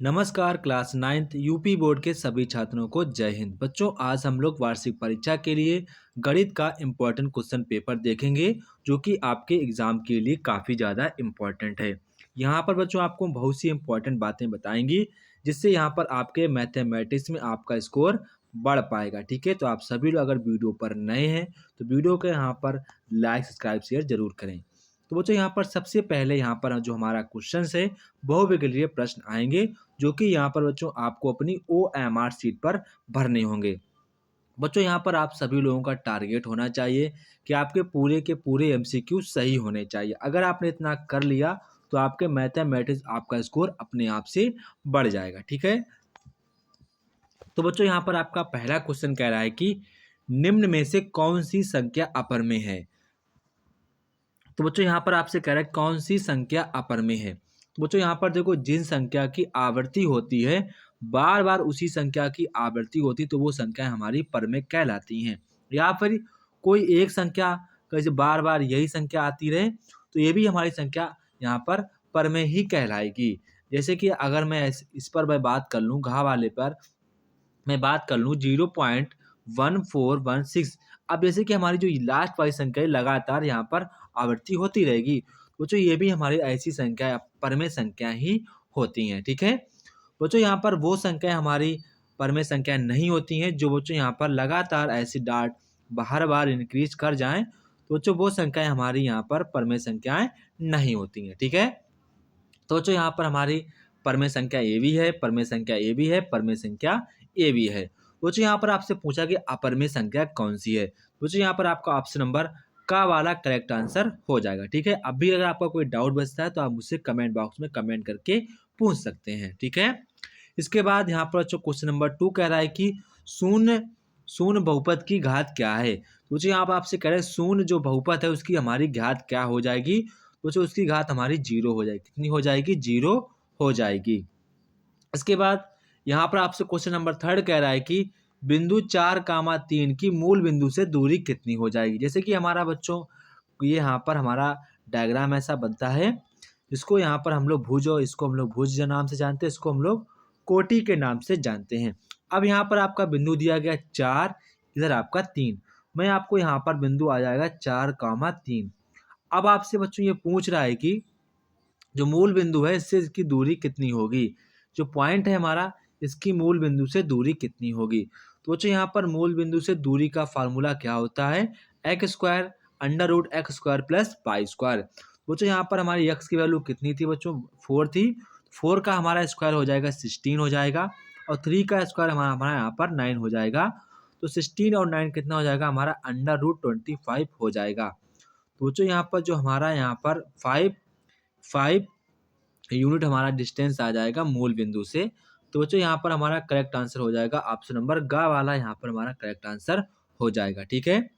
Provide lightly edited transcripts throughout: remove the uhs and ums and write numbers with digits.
नमस्कार class 9th UP board के सभी छात्रों को जय हिंद। बच्चों, आज हम लोग वार्षिक परीक्षा के लिए गणित का इम्पोर्टेंट क्वेश्चन पेपर देखेंगे जो कि आपके एग्जाम के लिए काफ़ी ज़्यादा इम्पोर्टेंट है। यहाँ पर बच्चों आपको बहुत सी इम्पोर्टेंट बातें बताएंगी जिससे यहाँ पर आपके मैथमेटिक्स में आपका स्कोर बढ़ पाएगा। ठीक है, तो आप सभी लोग अगर वीडियो पर नए हैं तो वीडियो को यहाँ पर लाइक सब्सक्राइब शेयर जरूर करें। तो बच्चों यहाँ पर सबसे पहले यहाँ पर जो हमारा क्वेश्चन है बहुविकल्पीय प्रश्न आएंगे जो कि यहाँ पर बच्चों आपको अपनी OMR शीट पर भरने होंगे। बच्चों यहाँ पर आप सभी लोगों का टारगेट होना चाहिए कि आपके पूरे के पूरे MCQ सही होने चाहिए। अगर आपने इतना कर लिया तो आपके मैथमेटिक्स आपका स्कोर अपने आप से बढ़ जाएगा। ठीक है, तो बच्चों यहाँ पर आपका पहला क्वेश्चन कह रहा है कि निम्न में से कौन सी संख्या अपर में है। तो बच्चों यहाँ पर आपसे कह रहा है कौन सी संख्या अपर में है। तो बच्चों यहाँ पर देखो, जिन संख्या की आवृत्ति होती है बार बार उसी संख्या की आवृत्ति होती तो वो संख्या हमारी पर में कहलाती हैं। या फिर कोई एक संख्या कैसे बार बार यही संख्या आती रहे तो ये भी हमारी संख्या यहाँ पर में ही कहलाएगी। जैसे कि अगर मैं इस पर मैं बात कर लूँ, घा वाले पर मैं बात कर लूँ 0.1416। अब जैसे कि हमारी जो लास्ट वाली संख्या है लगातार यहाँ पर आवृत्ति होती रहेगी, बच्चों ये भी हमारी ऐसी संख्या परमेय संख्या ही होती हैं। ठीक है बच्चों, यहाँ पर वो संख्या हमारी परमेय संख्या नहीं होती हैं जो बच्चों यहाँ पर लगातार ऐसी डाट हर बार इंक्रीज कर जाएं तो बच्चों वो संख्याएं हमारी यहाँ पर परमेय संख्याएं नहीं होती हैं। ठीक है, तो बच्चों यहाँ पर हमारी परमेय संख्या ए भी है, परमेय संख्या ए भी है, परमेय संख्या ए भी है। बच्चों यहाँ पर आपसे पूछा कि अपरमेय संख्या कौन सी है। बच्चों यहाँ पर आपका ऑप्शन नंबर का वाला करेक्ट आंसर हो जाएगा। ठीक है, अब भी अगर आपका कोई डाउट बचता है तो आप मुझसे कमेंट बॉक्स में कमेंट करके पूछ सकते हैं। ठीक है, इसके बाद यहाँ पर बच्चों क्वेश्चन नंबर 2 कह रहा है कि शून्य शून्य बहुपद की घात क्या है। तो यहाँ पर आपसे कह रहे हैं शून्य जो बहुपद है उसकी हमारी घात क्या हो जाएगी। तो उसकी घात हमारी 0 हो जाएगी। कितनी हो जाएगी? 0 हो जाएगी। इसके बाद यहाँ पर आपसे क्वेश्चन नंबर 3 कह रहा है कि बिंदु 4,3 की मूल बिंदु से दूरी कितनी हो जाएगी। जैसे कि हमारा बच्चों ये यहाँ पर हमारा डायग्राम ऐसा बनता है इसको यहाँ पर हम लोग भुज और इसको हम लोग भुज नाम से जानते हैं, इसको हम लोग कोटि के नाम से जानते हैं। अब यहाँ पर आपका बिंदु दिया गया 4, इधर आपका 3। मैं आपको यहाँ पर बिंदु आ जाएगा 4,3। अब आपसे बच्चों ये पूछ रहा है कि जो मूल बिंदु है इससे इसकी दूरी कितनी होगी। जो पॉइंट है हमारा इसकी मूल बिंदु से दूरी कितनी होगी। तो बच्चों यहाँ पर मूल बिंदु से दूरी का फार्मूला क्या होता है? x² √x² + y²। बच्चों यहाँ पर हमारी x की वैल्यू कितनी थी बच्चों? 4 थी। 4 का हमारा स्क्वायर हो जाएगा 16 हो जाएगा और 3 का स्क्वायर हमारा यहाँ पर 9 हो जाएगा। तो 16 और 9 कितना हो जाएगा? हमारा √25 हो जाएगा। तो बच्चों यहाँ पर जो हमारा यहाँ पर 5 यूनिट हमारा डिस्टेंस आ जाएगा मूल बिंदु से। तो बच्चों यहाँ पर हमारा करेक्ट आंसर हो जाएगा ऑप्शन नंबर ग वाला, यहाँ पर हमारा करेक्ट आंसर हो जाएगा। ठीक है,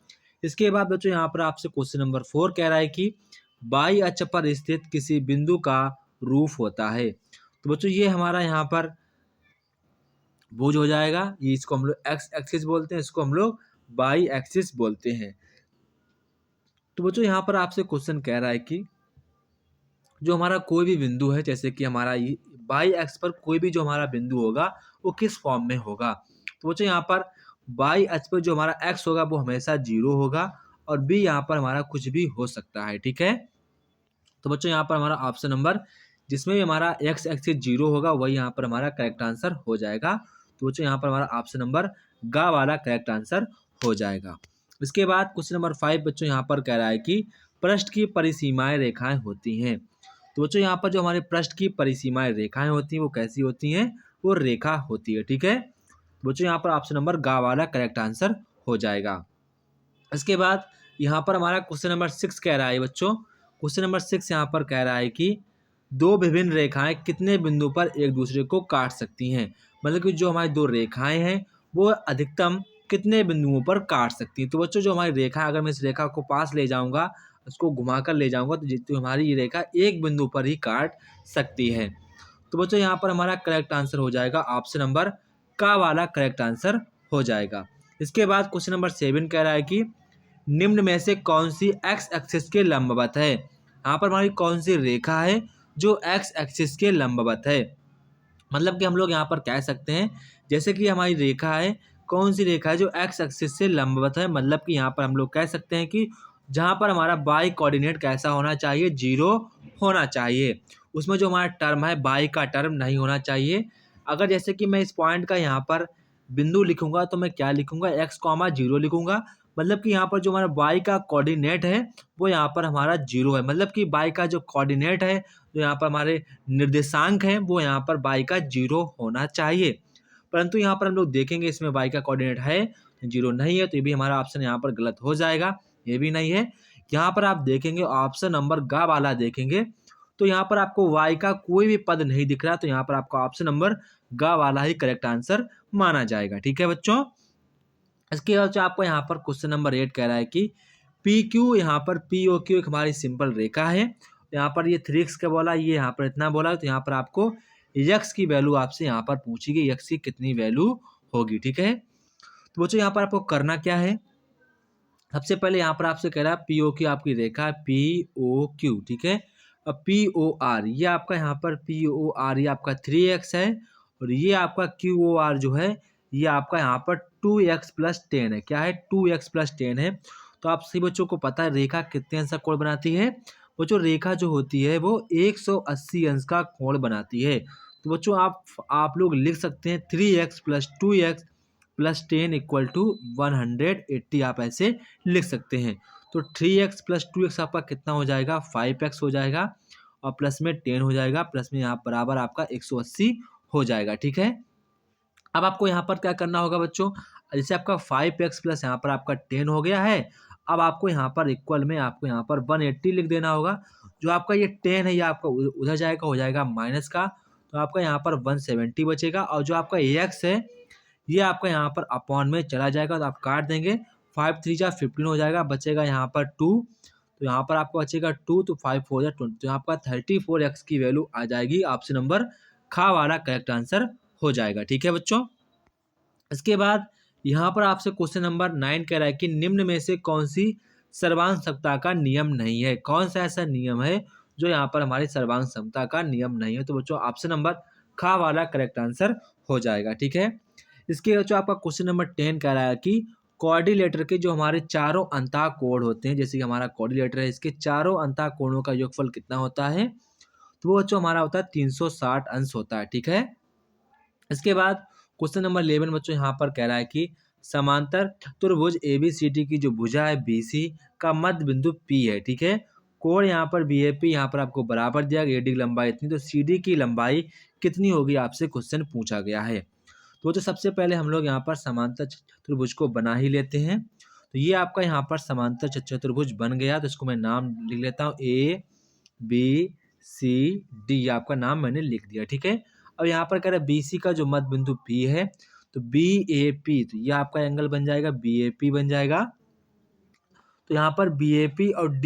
इसके बाद बच्चों यहाँ पर आपसे क्वेश्चन नंबर 4 कह रहा है कि बाई अक्ष पर स्थित किसी बिंदु का रूप होता है। तो बच्चों ये हमारा यहाँ पर भुज हो जाएगा। ये इसको हम लोग एक्स एक्सिस बोलते हैं, इसको हम लोग बाई एक्सिस बोलते हैं। तो बच्चों यहाँ पर आपसे क्वेश्चन कह रहा है कि जो हमारा कोई भी बिंदु है, जैसे कि हमारा बाई एक्स पर कोई भी जो हमारा बिंदु होगा वो किस फॉर्म में होगा। तो बच्चों यहाँ पर बाई एक्स पर जो हमारा एक्स होगा वो हमेशा 0 होगा और बी यहाँ पर हमारा कुछ भी हो सकता है। ठीक है, तो बच्चों यहाँ पर हमारा ऑप्शन नंबर जिसमें भी हमारा एक्स एक्सिस 0 होगा वही यहाँ पर हमारा करेक्ट आंसर हो जाएगा। तो बच्चों यहाँ पर हमारा ऑप्शन नंबर ग वाला करेक्ट आंसर हो जाएगा। इसके बाद क्वेश्चन नंबर 5 बच्चों यहाँ पर कह रहा है कि पृष्ठ की परिसीमाएं रेखाएं होती हैं। तो बच्चों यहाँ पर जो हमारे पृष्ठ की परिसीमाएं रेखाएं होती हैं वो कैसी होती हैं? वो रेखा होती है। ठीक है, बच्चों यहाँ पर ऑप्शन नंबर ग वाला करेक्ट आंसर हो जाएगा। इसके बाद यहाँ पर हमारा क्वेश्चन नंबर 6 कह रहा है बच्चों, क्वेश्चन नंबर 6 यहाँ पर कह रहा है कि दो विभिन्न रेखाएं कितने बिंदु पर एक दूसरे को काट सकती हैं। मतलब कि जो हमारी दो रेखाएं हैं वो अधिकतम कितने बिंदुओं पर काट सकती हैं। तो बच्चों जो हमारी रेखा, अगर मैं इस रेखा को पास ले जाऊंगा, उसको घुमाकर ले जाऊंगा तो हमारी ये रेखा एक बिंदु पर ही काट सकती है। तो बच्चों यहाँ पर हमारा करेक्ट आंसर हो जाएगा ऑप्शन नंबर का वाला करेक्ट आंसर हो जाएगा। इसके बाद क्वेश्चन नंबर 7 कह रहा है कि निम्न में से कौन सी एक्स एक्सिस के लंबवत है। यहाँ पर हमारी कौन सी रेखा है जो एक्स एक्सिस के लंबवत है। मतलब कि हम लोग यहाँ पर कह सकते हैं जैसे कि हमारी रेखा है, कौन सी रेखा है जो एक्स एक्सिस से लंबवत है, मतलब कि यहाँ पर हम लोग कह सकते हैं कि जहाँ पर हमारा वाई कोऑर्डिनेट कैसा होना चाहिए, 0 होना चाहिए। उसमें जो हमारा टर्म है वाई का टर्म नहीं होना चाहिए। अगर जैसे कि मैं इस पॉइंट का यहाँ पर बिंदु लिखूंगा तो मैं क्या लिखूंगा, एक्स कॉमा 0 लिखूंगा। मतलब कि यहाँ पर जो हमारा वाई का कोऑर्डिनेट है वो यहाँ पर हमारा 0 है। मतलब कि वाई का जो कोऑर्डिनेट है, जो यहाँ पर हमारे निर्देशांक हैं, वो यहाँ पर y का 0 होना चाहिए। परंतु यहाँ पर हम लोग देखेंगे इसमें y का कोऑर्डिनेट है, 0 नहीं है, तो ये भी हमारा ऑप्शन यहाँ पर गलत हो जाएगा, ये भी नहीं है। यहाँ पर आप देखेंगे ऑप्शन नंबर ग वाला देखेंगे तो यहाँ पर आपको y का कोई भी पद नहीं दिख रहा, तो यहाँ पर आपका ऑप्शन नंबर ग वाला ही करेक्ट आंसर माना जाएगा। ठीक है बच्चों। इसके बाद आपको यहाँ पर क्वेश्चन नंबर 8 कह रहा है कि पी क्यू, यहाँ पर पी ओ क्यू एक हमारी सिंपल रेखा है। यहाँ पर ये 3x का बोला, ये यहाँ पर इतना बोला, तो यहाँ पर आपको यक्स की वैल्यू आपसे यहाँ पर पूछी गई, यक्स की कितनी वैल्यू होगी। ठीक है, तो बच्चों यहाँ पर आपको करना क्या है, सबसे पहले यहाँ पर आपसे कह रहा है पी ओ क्यू आपकी रेखा पी ओ क्यू। ठीक है, अब पी ओ आर, ये आपका यहाँ पर पी ओ आर ये आपका 3x है, और ये आपका क्यू ओ आर जो है ये आपका यहाँ पर 2x+10 है। क्या है, 2x+10 है। तो आप सभी बच्चों को पता है रेखा कितने अंश का कोण बनाती है। बच्चों रेखा जो होती है वो 180 अंश का कोण बनाती है। तो बच्चों आप लोग लिख सकते हैं 3x+2x+10 इक्वल टू 180, आप ऐसे लिख सकते हैं। तो 3x+2x आपका कितना हो जाएगा, 5x हो जाएगा, और प्लस में 10 हो जाएगा, प्लस में यहाँ बराबर आपका 180 हो जाएगा। ठीक है, अब आपको यहाँ पर क्या करना होगा बच्चों, जैसे आपका 5x प्लस यहाँ पर आपका 10 हो गया है, अब आपको यहाँ पर इक्वल में आपको यहाँ पर 180 लिख देना होगा। जो आपका ये 10 है ये आपका उधर जाएगा, हो जाएगा माइनस का, तो आपका यहाँ पर 170 बचेगा, और जो आपका x है ये आपका यहाँ पर अपॉन में चला जाएगा, तो आप काट देंगे, 5 3 जा 15 हो जाएगा, बचेगा यहाँ पर 2, तो यहाँ पर आपको बचेगा 2, तो 5 4 जा 20, तो यहाँ पर 34x की वैल्यू आ जाएगी। ऑप्शन नंबर खा वाला करेक्ट आंसर हो जाएगा। ठीक है बच्चों, इसके बाद यहाँ पर आपसे क्वेश्चन नंबर 9 कह रहा है कि निम्न में से कौन सी सर्वांश समता का नियम नहीं है। कौन सा ऐसा नियम है जो यहाँ पर हमारी सर्वांश समता का नियम नहीं है। तो बच्चों ऑप्शन नंबर खा वाला करेक्ट आंसर हो जाएगा। ठीक है, इसके बच्चों आपका क्वेश्चन नंबर 10 कह रहा है कि कोऑर्डिनेटर के जो हमारे चारों अंतः कोण होते हैं, जैसे कि हमारा कोऑर्डिनेटर है, इसके चारों अंतः कोणों का योगफल कितना होता है, तो वो बच्चों हमारा होता है 360 अंश होता है। ठीक है, इसके बाद क्वेश्चन नंबर 11 बच्चों यहाँ पर कह रहा है कि समांतर चतुर्भुज एबीसीडी की जो भुजा है बीसी का मध्य बिंदु पी है। ठीक है, कोण यहाँ पर बीएपी यहाँ पर आपको बराबर दिया गया, एडी की लंबाई इतनी, तो सीडी की लंबाई कितनी होगी आपसे क्वेश्चन पूछा गया है। तो सबसे पहले हम लोग यहाँ पर समांतर चतुर्भुज को बना ही लेते हैं। तो ये आपका यहाँ पर समांतर चतुर्भुज बन गया, तो इसको मैं नाम लिख लेता हूँ ABCD, आपका नाम मैंने लिख दिया। ठीक है, अब यहाँ पर कह रहा है BC का जो मध्य बिंदु P है, तो BAP, तो ये आपका एंगल बन जाएगा, BAP बन जाएगा। तो यहाँ पर BAP और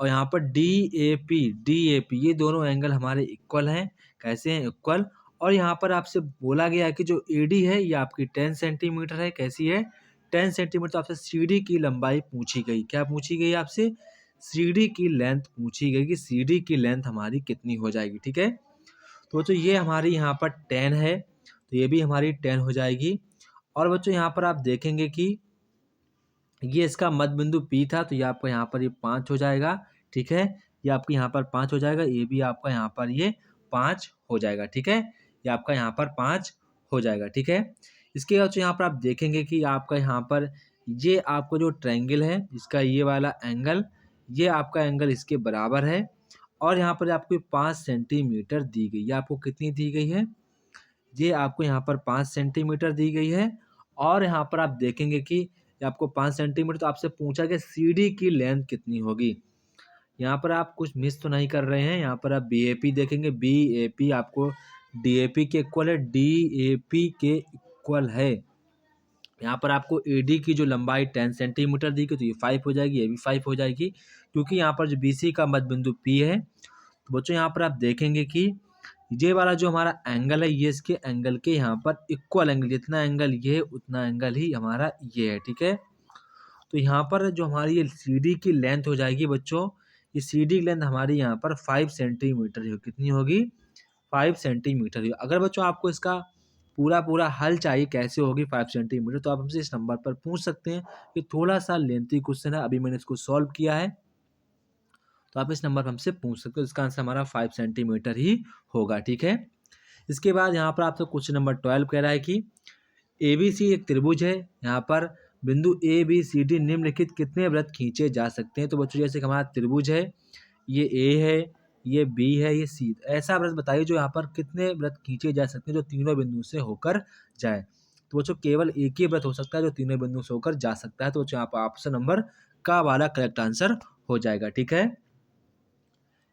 यहाँ पर DAP ये दोनों एंगल हमारे इक्वल हैं। कैसे हैं, इक्वल। और यहाँ पर आपसे बोला गया है कि जो AD है ये आपकी 10 सेंटीमीटर है। कैसी है, 10 सेंटीमीटर। तो आपसे CD की लंबाई पूछी गई, क्या पूछी गई आपसे, CD की लेंथ पूछी गई कि CD की लेंथ हमारी कितनी हो जाएगी। ठीक है, तो बच्चों ये हमारी यहाँ पर 10 है, तो ये भी हमारी 10 हो जाएगी। और बच्चों यहाँ पर आप देखेंगे कि ये इसका मध्य बिंदु P था, तो ये आपका यहाँ पर ये 5 हो जाएगा। ठीक है, ये आपके यहाँ पर 5 हो जाएगा, ये भी आपका यहाँ पर ये 5 हो जाएगा। ठीक है, ये आपका यहाँ पर 5 हो जाएगा। ठीक है, इसके बाद यहाँ पर आप देखेंगे कि आपका यहाँ पर ये आपको जो ट्रायंगल है इसका ये वाला एंगल, ये आपका एंगल इसके बराबर है, और यहाँ पर आपको 5 सेंटीमीटर दी गई है। आपको कितनी दी गई है, ये आपको यहाँ पर 5 सेंटीमीटर दी गई है। और यहाँ पर आप देखेंगे कि ये आपको 5 सेंटीमीटर, तो आपसे पूछा कि CD की लेंथ कितनी होगी। यहाँ पर आप कुछ मिस तो नहीं कर रहे हैं, यहाँ पर आप BAP देखेंगे, BAP आपको DAP के इक्वल है, DAP के इक्वल है। यहाँ पर आपको AD की जो लंबाई 10 सेंटीमीटर दी गई, तो ये 5 हो जाएगी, ये भी 5 हो जाएगी, क्योंकि यहाँ पर जो BC का मध्य बिंदु P है। तो बच्चों यहाँ पर आप देखेंगे कि ये वाला जो हमारा एंगल है ये इसके एंगल के यहाँ पर इक्वल एंगल, जितना एंगल ये है उतना एंगल ही हमारा ये है। ठीक है, तो यहाँ पर जो हमारी ये CD की लेंथ हो जाएगी बच्चों, ये CD की लेंथ हमारी यहाँ पर 5 सेंटीमीटर है। कितनी होगी, 5 सेंटीमीटर हुई। अगर बच्चों आपको इसका पूरा हल चाहिए कैसे होगी 5 सेंटीमीटर, तो आप हमसे इस नंबर पर पूछ सकते हैं। ये थोड़ा-सा लेंथी क्वेश्चन है, अभी मैंने इसको सॉल्व किया है, तो आप इस नंबर पर हमसे पूछ सकते हो। इसका आंसर हमारा 5 सेंटीमीटर ही होगा, ठीक है। इसके बाद यहाँ पर आपसे क्वेश्चन नंबर 12 कह रहा है कि एबीसी एक त्रिभुज है, यहाँ पर बिंदु ए बी सी डी निम्नलिखित कितने वृत्त खींचे जा सकते हैं। तो बच्चों जैसे कि हमारा त्रिभुज है, ये ए है, ये बी है, ये सी, ऐसा वृत्त बताइए जो यहाँ पर कितने वृत्त खींचे जा सकते हैं जो तीनों बिंदु से होकर जाए। तो बच्चों केवल एक ही वृत्त हो सकता है जो तीनों बिंदु से होकर जा सकता है। तो बच्चों यहाँ पर ऑप्शन नंबर का वाला करेक्ट आंसर हो जाएगा, ठीक है।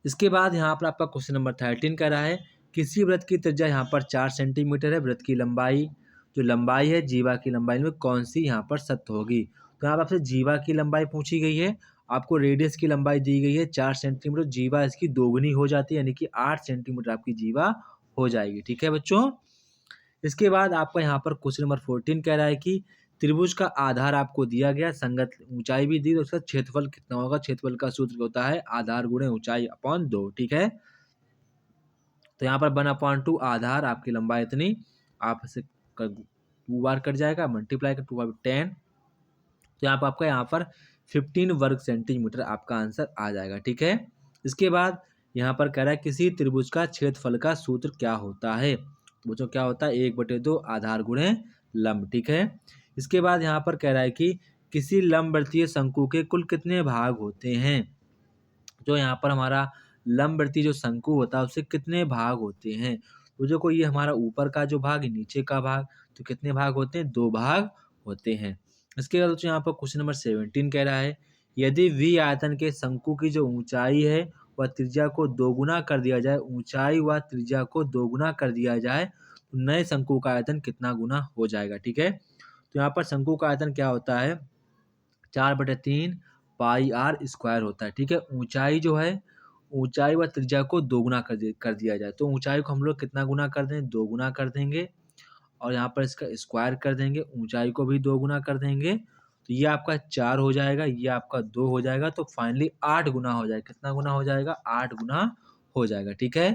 इसके बाद यहाँ पर आपका क्वेश्चन नंबर 13 कह रहा है किसी वृत्त की त्रिज्या यहाँ पर 4 सेंटीमीटर है, वृत्त की लंबाई जो लंबाई है जीवा की लंबाई में कौन सी यहाँ पर सत्य होगी। तो यहाँ पर आपसे जीवा की लंबाई पूछी गई है, आपको रेडियस की लंबाई दी गई है 4 सेंटीमीटर, जीवा इसकी दोगुनी हो जाती है यानी कि 8 सेंटीमीटर आपकी जीवा हो जाएगी, ठीक है बच्चों। इसके बाद आपका यहाँ पर क्वेश्चन नंबर 14 कह रहा है कि त्रिभुज का आधार आपको दिया गया, संगत ऊंचाई भी दी, तो उसका क्षेत्रफल कितना होगा। क्षेत्रफल का सूत्र होता है आधार गुणे ऊंचाई अपॉन 2, ठीक है। तो यहाँ पर 1/2 आधार आपकी लंबाई इतनी, आप इसे 2 बार कट जाएगा, मल्टीप्लाई कर 2 बार 10, तो यहाँ पर 15 वर्ग सेंटीमीटर आपका आंसर आ जाएगा, ठीक है। इसके बाद यहाँ पर कह रहा है किसी त्रिभुज का क्षेत्रफल का सूत्र क्या होता है। तो बच्चों क्या होता है 1/2 आधार गुणे लंब, ठीक है। इसके बाद यहाँ पर कह रहा है कि किसी लंबवृत्तीय शंकु के कुल कितने भाग होते हैं। जो यहाँ पर हमारा लंबवृत्तीय जो शंकु होता है उससे कितने भाग होते हैं। तो जो कोई ये हमारा ऊपर का जो भाग नीचे का भाग, तो कितने भाग होते हैं, 2 भाग होते हैं। इसके बाद यहाँ पर क्वेश्चन नंबर 17 कह रहा है यदि वी आयतन के शंकु की जो ऊंचाई है वह त्रिज्या को दोगुना कर दिया जाए, ऊंचाई व त्रिज्या को दोगुना कर दिया जाए तो नए शंकु का आयतन कितना गुना हो जाएगा, ठीक है। तो यहाँ पर शंकु का आयतन क्या होता है 4/3 पाई आर स्क्वायर होता है, ठीक है। ऊंचाई जो है ऊंचाई व त्रिज्या को दोगुना कर दिया जाए, तो ऊंचाई को हम लोग कितना गुना कर दें, 2 गुना कर देंगे, और यहाँ पर इसका स्क्वायर कर देंगे, ऊंचाई को भी 2 गुना कर देंगे, तो ये आपका 4 हो जाएगा, ये आपका 2 हो जाएगा, तो फाइनली 8 गुना हो जाएगा। कितना गुना हो जाएगा, 8 गुना हो जाएगा, ठीक है।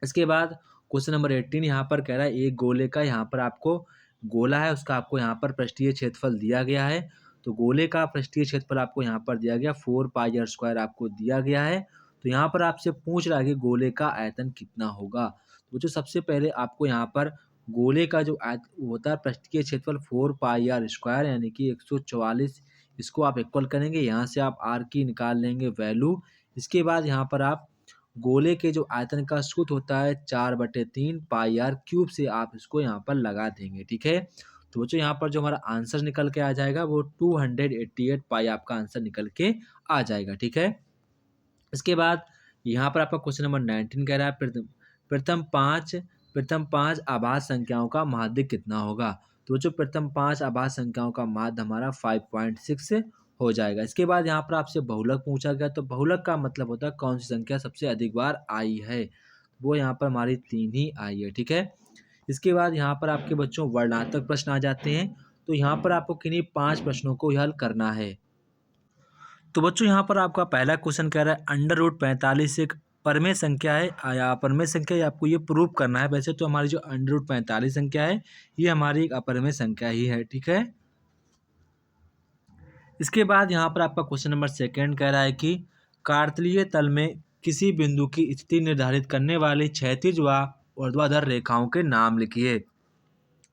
इसके बाद क्वेश्चन नंबर 18 यहाँ पर कह रहा है एक गोले का यहाँ पर आपको गोला है उसका आपको यहाँ पर पृष्ठीय क्षेत्रफल दिया गया है। तो गोले का पृष्ठीय क्षेत्रफल आपको यहाँ पर दिया गया 4 पाई आर स्क्वायर आपको दिया गया है। तो यहाँ पर आपसे पूछ रहा है कि गोले का आयतन कितना होगा। तो जो सबसे पहले आपको यहाँ पर गोले का जो होता है पृष्ठीय क्षेत्रफल 4 पाई आर स्क्वायर यानी कि 144, इसको आप इक्वल करेंगे, यहाँ से आप आर की निकाल लेंगे वैल्यू। इसके बाद यहाँ पर आप गोले के जो आयतन का सूत्र होता है 4/3 पाई आर क्यूब से आप इसको यहाँ पर लगा देंगे, ठीक है। तो बच्चों यहाँ पर जो हमारा आंसर निकल के आ जाएगा वो 288 पाई आपका आंसर निकल के आ जाएगा, ठीक है। इसके बाद यहाँ पर आपका क्वेश्चन नंबर 19 कह रहा है प्रथम पाँच आभाज्य संख्याओं का माध्य कितना होगा। तो जो प्रथम 5 आभाज्य संख्याओं का माध्य हमारा 5.6 हो जाएगा। इसके बाद यहाँ पर आपसे बहुलक पूछा गया, तो बहुलक का मतलब होता है कौन सी संख्या सबसे अधिक बार आई है, वो यहाँ पर हमारी 3 ही आई है, ठीक है। इसके बाद यहाँ पर आपके बच्चों वर्णात्मक प्रश्न आ जाते हैं। तो यहाँ पर आपको किन्हीं 5 प्रश्नों को हल करना है। तो बच्चों यहाँ पर आपका पहला क्वेश्चन कह रहा है √45 एक परमेय संख्या है या अपरमेय संख्या है, आपको ये प्रूव करना है। वैसे तो हमारी जो √45 संख्या है ये हमारी एक अपरमेय संख्या ही है, ठीक है। इसके बाद यहाँ पर आपका क्वेश्चन नंबर 2 कह रहा है कि कार्तलीय तल में किसी बिंदु की स्थिति निर्धारित करने वाली क्षैतिज व ऊर्ध्वाधर रेखाओं के नाम लिखिए।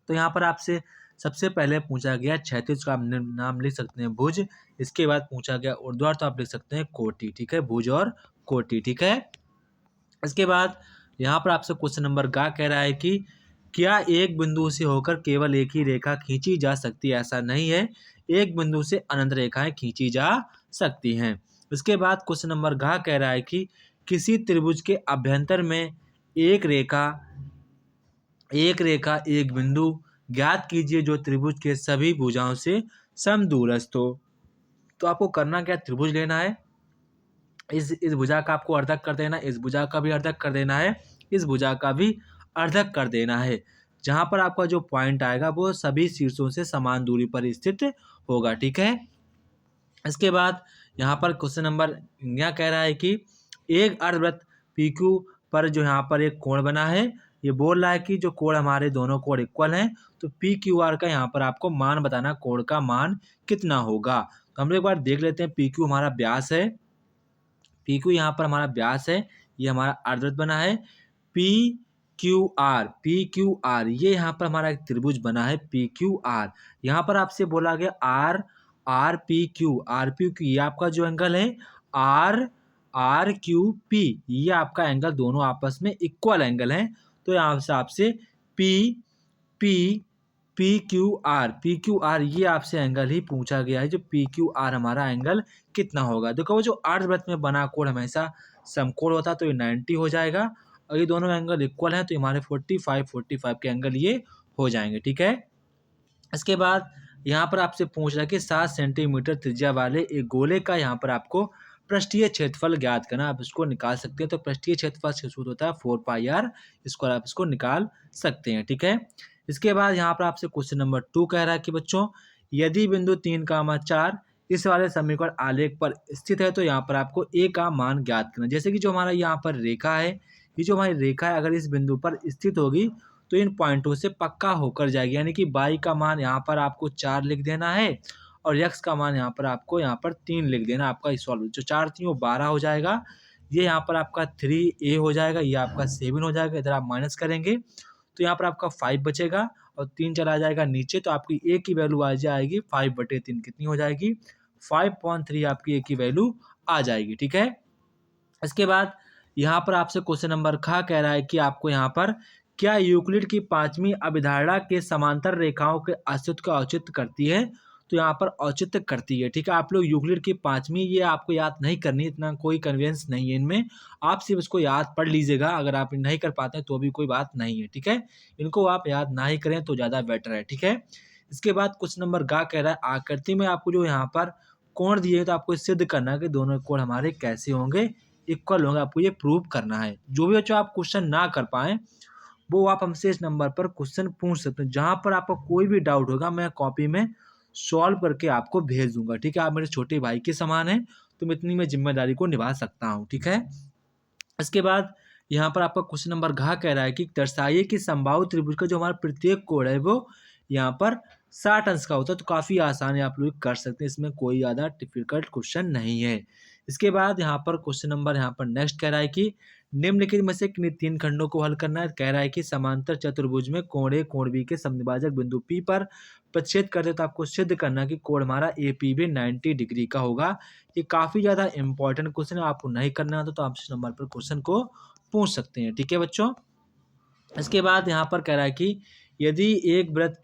तो यहाँ पर आपसे सबसे पहले पूछा गया क्षैतिज का नाम लिख सकते हैं भुज, इसके बाद पूछा गया ऊर्ध्वाधर तो आप लिख सकते हैं कोटि, ठीक है, भुज और कोटि, ठीक है। इसके बाद यहाँ पर आपसे क्वेश्चन नंबर गा कह रहा है कि क्या एक बिंदु से होकर केवल एक ही रेखा खींची जा सकती है। ऐसा नहीं है, एक बिंदु से अनंत रेखाएं खींची जा सकती हैं। इसके बाद क्वेश्चन नंबर घ कह रहा है कि किसी त्रिभुज के अभ्यंतर में एक रेखा एक बिंदु ज्ञात कीजिए जो त्रिभुज के सभी भुजाओं से समदूरस्थ हो। तो आपको करना क्या, त्रिभुज लेना है, इस भुजा का आपको अर्धक कर देना है, इस भुजा का भी अर्धक कर देना है, इस भुजा का भी अर्धक कर देना है। जहां पर आपका जो पॉइंट आएगा वो सभी शीर्षों से समान दूरी पर स्थित होगा, ठीक है। इसके बाद यहाँ पर क्वेश्चन नंबर यह कह रहा है कि एक अर्धवृत्त PQ पर जो यहाँ पर एक कोण बना है, ये बोल रहा है कि जो कोण हमारे दोनों कोण इक्वल हैं, तो पी क्यू आर का यहाँ पर आपको मान बताना, कोण का मान कितना होगा। तो हम लोग एक बार देख लेते हैं। पी क्यू हमारा व्यास है, पी क्यू यहाँ पर हमारा व्यास है, ये हमारा अर्धवृत्त बना है। पी क्यू आर ये यहाँ पर हमारा एक त्रिभुज बना है पी क्यू आर। यहाँ पर आपसे बोला गया आर पी क्यू ये आपका जो एंगल है आर क्यू पी, ये आपका एंगल दोनों आपस में इक्वल एंगल है। तो यहाँ से आपसे P P P Q R ये आपसे एंगल ही पूछा गया है, जो पी क्यू आर हमारा एंगल कितना होगा। देखो वो जो अर्धवृत्त में बना कोण हमेशा समकोण होता है, तो ये 90 हो जाएगा, और ये दोनों एंगल इक्वल हैं, तो हमारे 45 के एंगल ये हो जाएंगे। ठीक है। इसके बाद यहाँ पर आपसे पूछ रहा है कि 7 सेंटीमीटर त्रिज्या वाले एक गोले का यहाँ पर आपको पृष्ठीय क्षेत्रफल ज्ञात करना। आप इसको निकाल सकते हैं। तो पृष्ठीय क्षेत्रफल से सूत्र होता है 4πr, इसको आप इसको निकाल सकते हैं। ठीक है। इसके बाद यहाँ पर आपसे क्वेश्चन नंबर 2 कह रहा है कि बच्चों, यदि बिंदु 3,4 इस वाले समीकरण आलेख पर स्थित है, तो यहाँ पर आपको ए का मान ज्ञात करना। जैसे कि जो हमारा यहाँ पर रेखा है, ये जो हमारी रेखा है अगर इस बिंदु पर स्थित होगी, तो इन पॉइंटों से पक्का होकर जाएगी। यानी कि y का मान यहाँ पर आपको 4 लिख देना है, और x का मान यहाँ पर आपको यहाँ पर 3 लिख देना। आपका सॉल्व जो 4 3 वो 12 हो जाएगा। ये यहाँ पर आपका 3a हो जाएगा, ये आपका 7 हो जाएगा। इधर आप माइनस करेंगे तो यहाँ पर आपका 5 बचेगा, और 3 चला जाएगा नीचे, तो आपकी a की वैल्यू आ जाएगी 5/3 कितनी हो जाएगी, 5.3 आपकी a की वैल्यू आ जाएगी। ठीक है। इसके बाद यहाँ पर आपसे क्वेश्चन नंबर खा कह रहा है कि आपको यहाँ पर क्या यूक्लिड की 5वीं अभिधारणा के समांतर रेखाओं के अस्तित्व का औचित्य करती है। तो यहाँ पर औचित्य करती है। ठीक है। आप लोग यूक्लिड की 5वीं ये आपको याद नहीं करनी, इतना कोई कन्वीनियंस नहीं है इनमें, आप सिर्फ इसको याद पढ़ लीजिएगा। अगर आप नहीं कर पाते हैं तो भी कोई बात नहीं है। ठीक है। इनको आप याद ना ही करें तो ज़्यादा बेटर है। ठीक है। इसके बाद क्वेश्चन नंबर गा कह रहा है, आकृति में आपको जो यहाँ पर कोण दिए, तो आपको सिद्ध करना है कि दोनों कोण हमारे कैसे होंगे, इक्वल होंगे। आपको ये प्रूव करना है। जो भी बच्चों आप क्वेश्चन ना कर पाएँ, वो आप हमसे इस नंबर पर क्वेश्चन पूछ सकते हैं। जहाँ पर आपको कोई भी डाउट होगा, मैं कॉपी में सॉल्व करके आपको भेज दूंगा। ठीक है। आप मेरे छोटे भाई के समान हैं, तो मैं इतनी जिम्मेदारी को निभा सकता हूँ। ठीक है। इसके बाद यहाँ पर आपका क्वेश्चन नंबर घ कह रहा है कि दर्शाइए कि समबाहु त्रिभुज का जो हमारा प्रत्येक कोण है वो यहाँ पर 60 अंश का होता है। तो काफ़ी आसान है, आप लोग कर सकते हैं, इसमें कोई ज़्यादा डिफिकल्ट क्वेश्चन नहीं है। इसके बाद यहाँ पर क्वेश्चन नंबर यहाँ पर नेक्स्ट कह रहा है कि निम्नलिखित में से किन्हीं 3 खंडों को हल करना है। कह रहा है कि समांतर चतुर्भुज में कोण ए कोण बी के समद्विभाजक बिंदु P पर प्रतिच्छेद करते, तो आपको सिद्ध करना कि कोण हमारा AP भी 90 डिग्री का होगा। ये काफ़ी ज़्यादा इंपॉर्टेंट क्वेश्चन है, आपको नहीं करना आता तो आप इस नंबर पर क्वेश्चन को पूछ सकते हैं। ठीक है बच्चों। इसके बाद यहाँ पर कह रहा है कि यदि एक वृत्त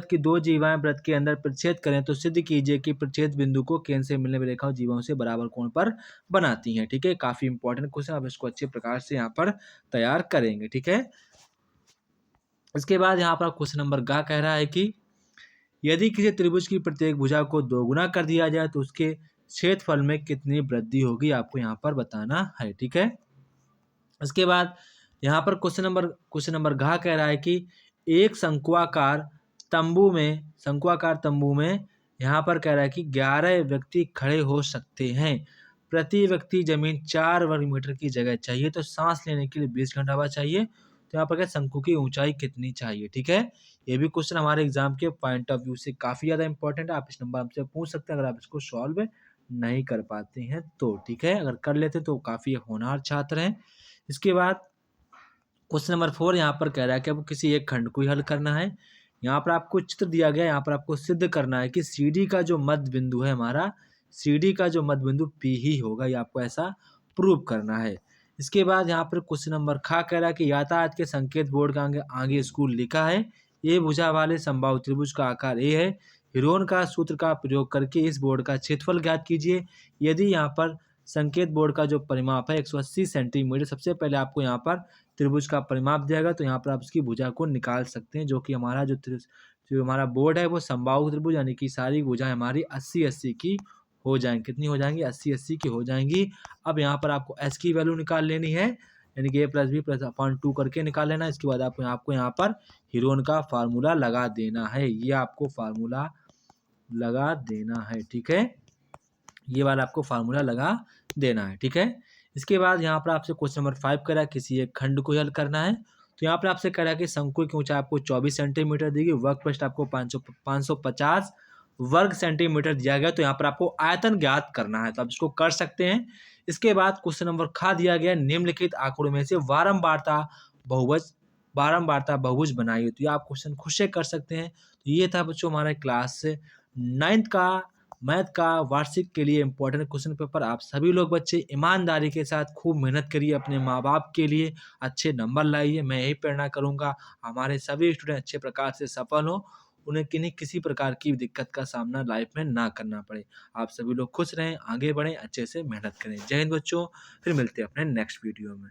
की 2 जीवाएं वृत्त के अंदर प्रतिच्छेद करें, तो सिद्ध कीजिए कि प्रतिच्छेद बिंदु को केंद्र से मिलने वाली रेखाओं जीवाओं से बराबर कोण पर बनाती हैं। ठीक है। काफी इंपॉर्टेंट क्वेश्चन, आप इसको अच्छे प्रकार से यहाँ पर तैयार करेंगे। ठीक है। इसके बाद यहाँ पर क्वेश्चन नंबर गा कह रहा है कि यदि किसी त्रिभुज की प्रत्येक भुजा को 2 गुना कर दिया जाए, तो उसके क्षेत्रफल में कितनी वृद्धि होगी, आपको यहाँ पर बताना है। ठीक है। इसके बाद यहाँ पर क्वेश्चन नंबर घ कह रहा है कि एक शंक्वाकार तंबू में यहाँ पर कह रहा है कि 11 व्यक्ति खड़े हो सकते हैं। प्रति व्यक्ति जमीन 4 वर्ग मीटर की जगह चाहिए, तो सांस लेने के लिए 20 घंटा हवा चाहिए। तो यहाँ पर क्या शंकु की ऊंचाई कितनी चाहिए। ठीक है। ये भी क्वेश्चन हमारे एग्जाम के पॉइंट ऑफ व्यू से काफी ज्यादा इंपॉर्टेंट है। आप इस नंबर हमसे पूछ सकते हैं अगर आप इसको सॉल्व नहीं कर पाते हैं तो। ठीक है। अगर कर लेते तो काफी होनहार छात्र हैं। इसके बाद क्वेश्चन नंबर 4 यहाँ पर कह रहा है कि आपको किसी एक खंड को ही हल करना है। यहाँ पर आपको चित्र दिया गया है, यहाँ पर आपको सिद्ध करना है कि CD का जो मध्य बिंदु है हमारा, CD का जो मध्य बिंदु P ही होगा। ये आपको ऐसा प्रूव करना है। इसके बाद यहाँ पर क्वेश्चन नंबर खा कह रहा है कि यातायात के संकेत बोर्ड का आगे स्कूल लिखा है। ए भुजा वाले समबाहु त्रिभुज का आकार A है। हिरोन का सूत्र का प्रयोग करके इस बोर्ड का क्षेत्रफल ज्ञात कीजिए। यदि यहाँ पर संकेत बोर्ड का जो परिमाप है 180 सेंटीमीटर, सबसे पहले आपको यहाँ पर त्रिभुज का परिमाप दिया गया, तो यहाँ पर आप इसकी भुजा को निकाल सकते हैं, जो कि हमारा जो हमारा बोर्ड है वो समबाहु त्रिभुज, यानी कि सारी भुजाएं हमारी 80-80 की हो जाएंगी। कितनी हो जाएंगी, 80-80 की हो जाएंगी। अब यहाँ पर आपको एस की वैल्यू निकाल लेनी है, यानी कि a+b+2 करके निकाल लेना है। इसके बाद आपको यहाँ पर हिरोन का फार्मूला लगा देना है। ये आपको फार्मूला लगा देना है। ठीक है। ये वाला आपको फार्मूला लगा देना है। ठीक है। इसके बाद यहाँ पर आपसे क्वेश्चन नंबर 5 कह रहा है किसी एक खंड को हल करना है। तो यहाँ पर आपसे कह रहा है कि शंकु की ऊंचाई आपको 24 सेंटीमीटर दी गई, वर्ग पृष्ठ आपको 550 वर्ग सेंटीमीटर दिया गया। तो यहाँ पर आपको आयतन ज्ञात करना है, तो आप इसको कर सकते हैं। इसके बाद क्वेश्चन नंबर खा दिया गया, निम्नलिखित आंकड़ों में से बारंबारता बहुभुज बनाइए। तो ये आप क्वेश्चन खुद से कर सकते हैं। तो ये था बच्चों हमारे क्लास 9th का मैथ का वार्षिक के लिए इम्पोर्टेंट क्वेश्चन पेपर। आप सभी लोग बच्चे ईमानदारी के साथ खूब मेहनत करिए, अपने माँ बाप के लिए अच्छे नंबर लाइए। मैं यही प्रेरणा करूँगा हमारे सभी स्टूडेंट अच्छे प्रकार से सफल हों, उन्हें किसी प्रकार की दिक्कत का सामना लाइफ में ना करना पड़े। आप सभी लोग खुश रहें, आगे बढ़ें, अच्छे से मेहनत करें। जय हिंद बच्चों, फिर मिलते हैं अपने नेक्स्ट वीडियो में।